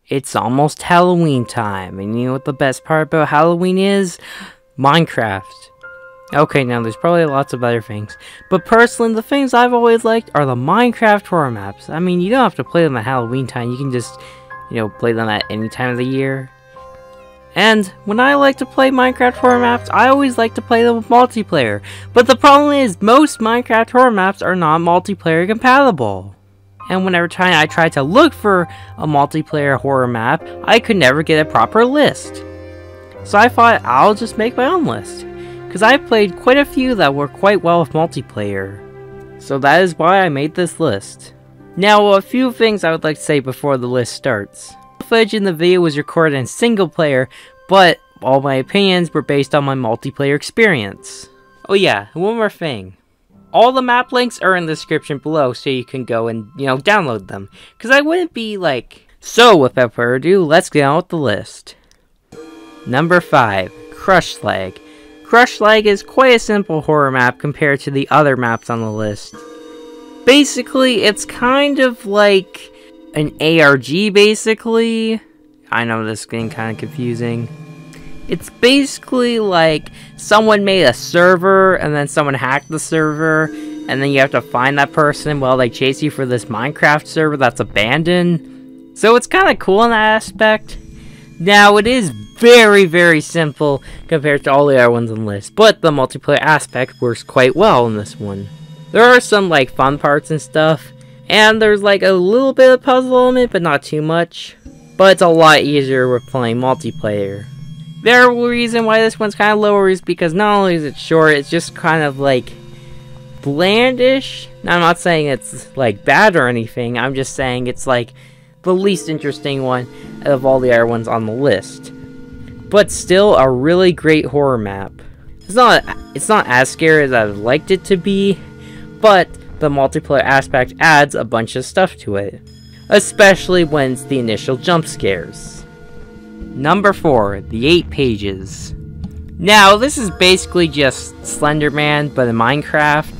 It's almost Halloween time, and you know what the best part about Halloween is? Minecraft. Okay, now there's probably lots of other things, but personally, the things I've always liked are the Minecraft horror maps. I mean, you don't have to play them at Halloween time, you can just, play them at any time of the year. And when I like to play Minecraft horror maps, I always like to play them with multiplayer. But the problem is, most Minecraft horror maps are not multiplayer compatible. And whenever I try to look for a multiplayer horror map, I could never get a proper list. So I thought I'll just make my own list, because I've played quite a few that work quite well with multiplayer. So that is why I made this list. Now, a few things I would like to say before the list starts. The footage in the video was recorded in single player, but all my opinions were based on my multiplayer experience. Oh yeah, one more thing. All the map links are in the description below, so you can go and, download them. Because I wouldn't be like... So, without further ado, let's get on with the list. Number 5, Crushlag. Crushlag is quite a simple horror map compared to the other maps on the list. Basically, it's kind of like an ARG, basically. I know this is getting kind of confusing. It's basically like someone made a server and then someone hacked the server and then you have to find that person while they chase you for this Minecraft server that's abandoned. So it's kind of cool in that aspect. Now it is very, very simple compared to all the other ones on the list, but the multiplayer aspect works quite well in this one. There are some like fun parts and stuff, and there's like a little bit of puzzle element, but not too much. But it's a lot easier with playing multiplayer. The reason why this one's kind of lower is because not only is it short, it's just kind of like blandish. Now, I'm not saying it's like bad or anything, I'm just saying it's like the least interesting one of all the other ones on the list. But still a really great horror map. It's not as scary as I would liked it to be, but the multiplayer aspect adds a bunch of stuff to it. Especially when it's the initial jump scares. Number 4, the 8 pages. Now, this is basically just Slenderman, but in Minecraft.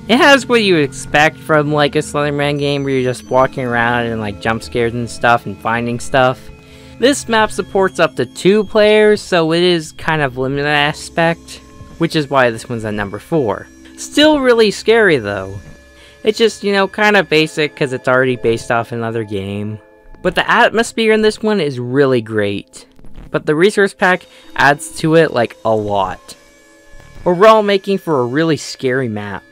It has what you would expect from like a Slenderman game where you're just walking around and like jump scares and stuff and finding stuff. This map supports up to 2 players, so it is kind of limited aspect, which is why this one's at number 4. Still really scary though. It's just, kind of basic because it's already based off another game. But the atmosphere in this one is really great. But the resource pack adds to it like a lot. Overall, making for a really scary map.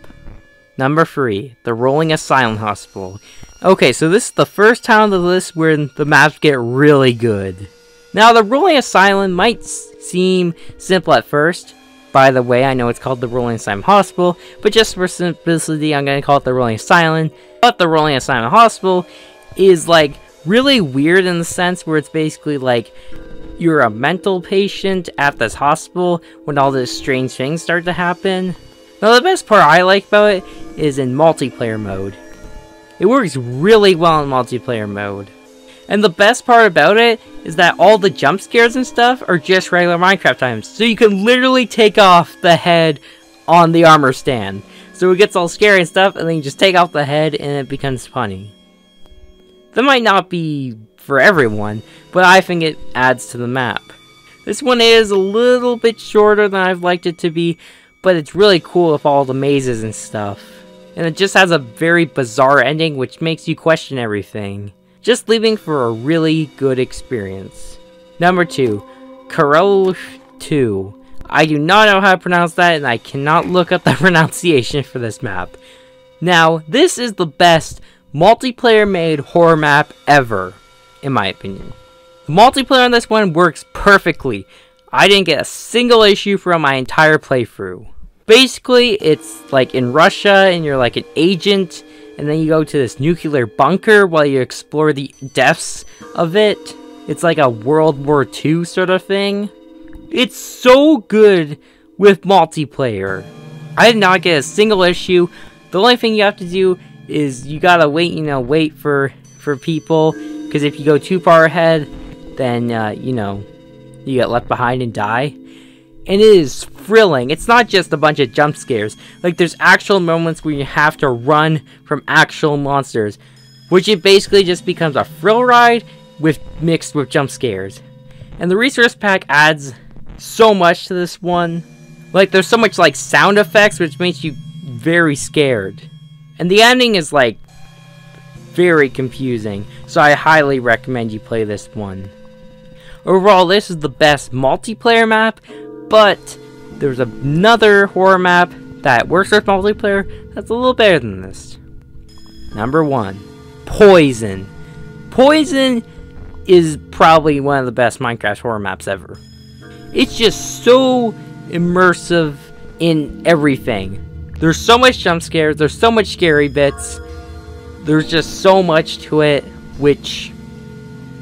Number 3, the Rolling Asylum Hospital. Okay, so this is the first time on the list where the maps get really good. Now, the Rolling Asylum might seem simple at first. By the way, I know it's called the Rolling Asylum Hospital, but just for simplicity, I'm going to call it the Rolling Asylum. But the Rolling Asylum Hospital is like really weird in the sense where it's basically like you're a mental patient at this hospital when all these strange things start to happen. Now, the best part I like about it is in multiplayer mode. It works really well in multiplayer mode. And the best part about it is that all the jump scares and stuff are just regular Minecraft times. So you can literally take off the head on the armor stand. So it gets all scary and stuff, and then you just take off the head and it becomes funny. That might not be for everyone, but I think it adds to the map. This one is a little bit shorter than I've liked it to be, but it's really cool with all the mazes and stuff. And it just has a very bizarre ending which makes you question everything. Just leaving for a really good experience. Number 2, Karol 2. I do not know how to pronounce that, and I cannot look up the pronunciation for this map. Now, this is the best multiplayer made horror map ever, in my opinion. The multiplayer on this one works perfectly. I didn't get a single issue from my entire playthrough. Basically, it's like in Russia, and you're like an agent, and then you go to this nuclear bunker while you explore the depths of it. It's like a World War II sort of thing. It's so good with multiplayer. I did not get a single issue. The only thing you have to do is you gotta wait, wait for people. Because if you go too far ahead, then, you get left behind and die. And it is thrilling. It's not just a bunch of jump scares. Like, there's actual moments where you have to run from actual monsters, which it basically just becomes a thrill ride, mixed with jump scares. And the resource pack adds so much to this one. Like, there's so much, like, sound effects, which makes you very scared. And the ending is, like, very confusing. So I highly recommend you play this one. Overall, this is the best multiplayer map, but there's another horror map that works with multiplayer that's a little better than this. Number 1. Poison. Poison is probably one of the best Minecraft horror maps ever. It's just so immersive in everything. There's so much jump scares, there's so much scary bits, there's just so much to it, which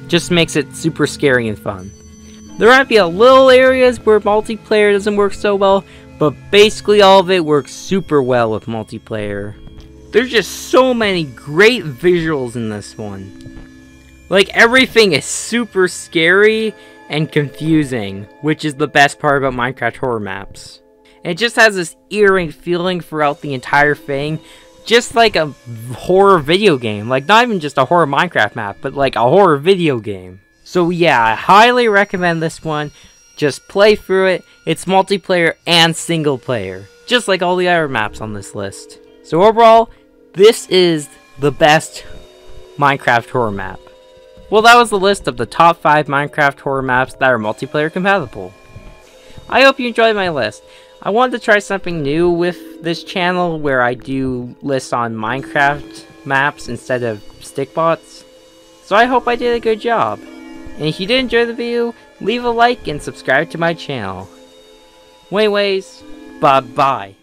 just makes it super scary and fun. There might be a little areas where multiplayer doesn't work so well, but basically all of it works super well with multiplayer. There's just so many great visuals in this one. Like, everything is super scary and confusing, which is the best part about Minecraft horror maps. And it just has this eerie feeling throughout the entire thing, just like a horror video game. Like, not even just a horror Minecraft map, but like a horror video game. So yeah, I highly recommend this one. Just play through it. It's multiplayer and single player, just like all the other maps on this list. So overall, this is the best Minecraft horror map. Well, that was the list of the top 5 Minecraft horror maps that are multiplayer compatible. I hope you enjoyed my list. I wanted to try something new with this channel where I do lists on Minecraft maps instead of stickbots. So I hope I did a good job. And if you did enjoy the video, leave a like and subscribe to my channel. Anyways, bye-bye.